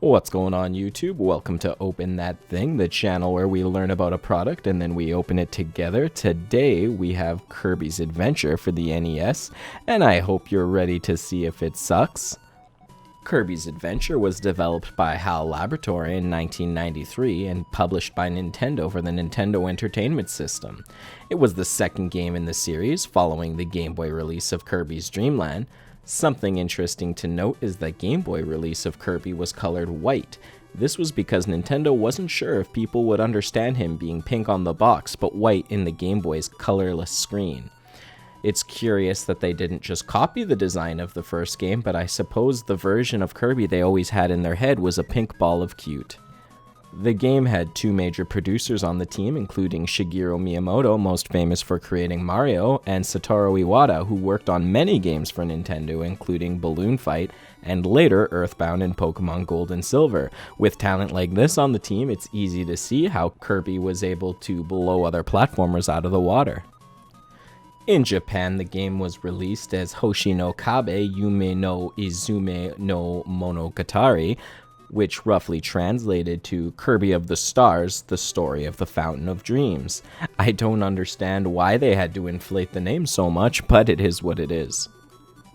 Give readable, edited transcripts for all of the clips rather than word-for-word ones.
What's going on YouTube? Welcome to Open That Thing, the channel where we learn about a product and then we open it together. Today we have Kirby's Adventure for the NES, and I hope you're ready to see if it sucks. Kirby's Adventure was developed by HAL Laboratory in 1993 and published by Nintendo for the Nintendo Entertainment System. It was the second game in the series, following the Game Boy release of Kirby's Dream Land. Something interesting to note is that Game Boy release of Kirby was colored white. This was because Nintendo wasn't sure if people would understand him being pink on the box, but white in the Game Boy's colorless screen. It's curious that they didn't just copy the design of the first game, but I suppose the version of Kirby they always had in their head was a pink ball of cute. The game had two major producers on the team, including Shigeru Miyamoto, most famous for creating Mario, and Satoru Iwata, who worked on many games for Nintendo, including Balloon Fight, and later Earthbound and Pokemon Gold and Silver. With talent like this on the team, it's easy to see how Kirby was able to blow other platformers out of the water. In Japan, the game was released as Hoshi no Kabe Yume no Izume no Monogatari, which roughly translated to Kirby of the Stars, the story of the Fountain of Dreams. I don't understand why they had to inflate the name so much, but it is what it is.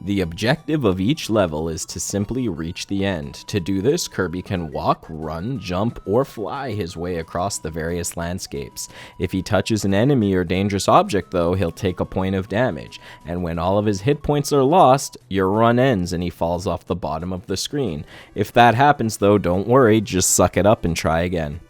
The objective of each level is to simply reach the end. To do this, Kirby can walk, run, jump, or fly his way across the various landscapes. If he touches an enemy or dangerous object though, he'll take a point of damage, and when all of his hit points are lost, your run ends and he falls off the bottom of the screen. If that happens though, don't worry, just suck it up and try again.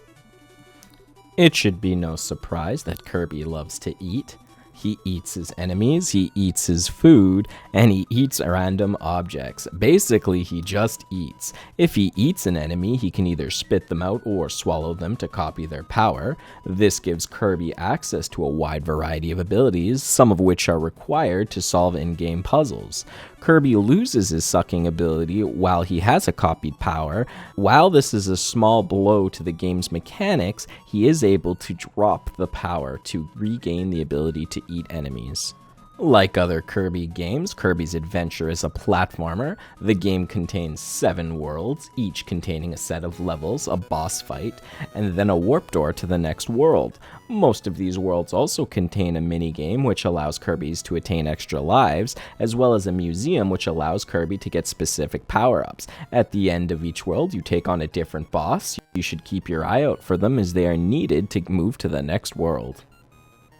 It should be no surprise that Kirby loves to eat. He eats his enemies, he eats his food, and he eats random objects. Basically, he just eats. If he eats an enemy, he can either spit them out or swallow them to copy their power. This gives Kirby access to a wide variety of abilities, some of which are required to solve in-game puzzles. Kirby loses his sucking ability while he has a copied power. While this is a small blow to the game's mechanics, he is able to drop the power to regain the ability to eat enemies. Like other Kirby games, Kirby's Adventure is a platformer. The game contains 7 worlds, each containing a set of levels, a boss fight, and then a warp door to the next world. Most of these worlds also contain a minigame which allows Kirbys to attain extra lives, as well as a museum which allows Kirby to get specific power-ups. At the end of each world, you take on a different boss. You should keep your eye out for them as they are needed to move to the next world.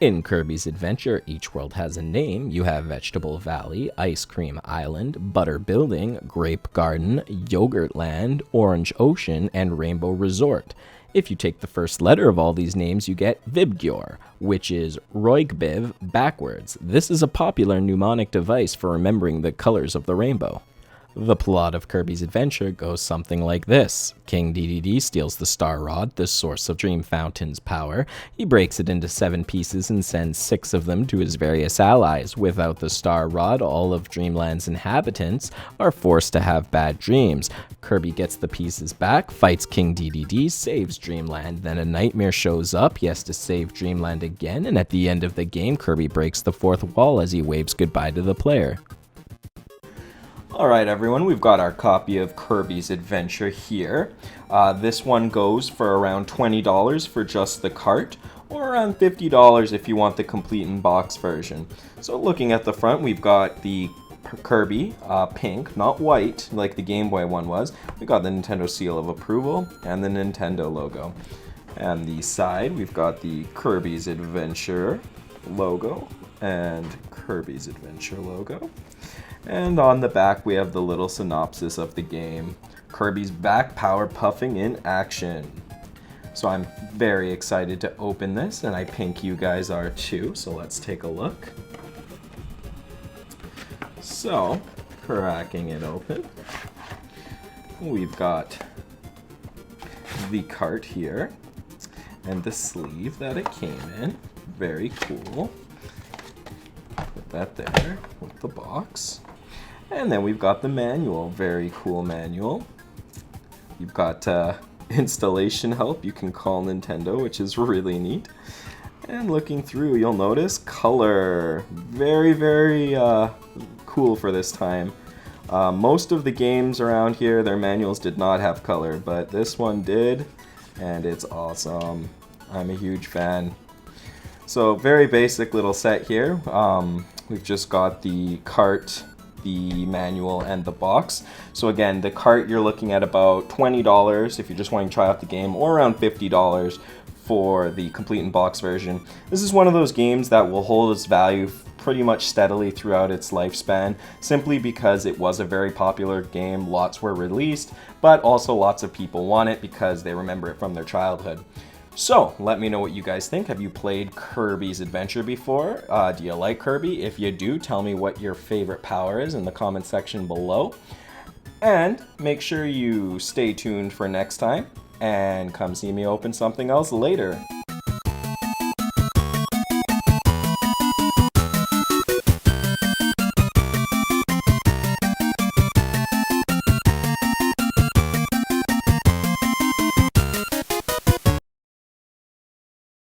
In Kirby's Adventure, each world has a name. You have Vegetable Valley, Ice Cream Island, Butter Building, Grape Garden, Yogurt Land, Orange Ocean, and Rainbow Resort. If you take the first letter of all these names, you get Vibgyor, which is Roigbiv backwards. This is a popular mnemonic device for remembering the colors of the rainbow. The plot of Kirby's Adventure goes something like this. King Dedede steals the Star Rod, the source of Dream Fountain's power. He breaks it into 7 pieces and sends 6 of them to his various allies. Without the Star Rod, all of Dreamland's inhabitants are forced to have bad dreams. Kirby gets the pieces back, fights King Dedede, saves Dreamland. Then a nightmare shows up, he has to save Dreamland again, and at the end of the game, Kirby breaks the 4th wall as he waves goodbye to the player. Alright everyone, we've got our copy of Kirby's Adventure here. This one goes for around $20 for just the cart, or around $50 if you want the complete in-box version. So looking at the front, we've got the Kirby, pink, not white like the Game Boy one was. We got the Nintendo seal of approval and the Nintendo logo. And the side, we've got the Kirby's Adventure logo and Kirby's Adventure logo. And on the back, we have the little synopsis of the game. Kirby's back power puffing in action. So I'm very excited to open this, and I think you guys are too. So let's take a look. So, cracking it open, we've got the cart here and the sleeve that it came in. Very cool. Put that there with the box. And then we've got the manual, very cool manual. You've got installation help you can call Nintendo, which is really neat. And looking through, you'll notice color. Very, very cool for this time. Most of the games around here, their manuals did not have color, but this one did, and it's awesome. I'm a huge fan. So very basic little set here. We've just got the cart, the manual, and the box. So again, the cart you're looking at about $20 if you're just wanting to try out the game, or around $50 for the complete in box version. This is one of those games that will hold its value pretty much steadily throughout its lifespan, simply because it was a very popular game. Lots were released, but also lots of people want it because they remember it from their childhood. So, let me know what you guys think. Have you played Kirby's Adventure before? Do you like Kirby? If you do, tell me what your favorite power is in the comment section below. And make sure you stay tuned for next time, and come see me open something else later.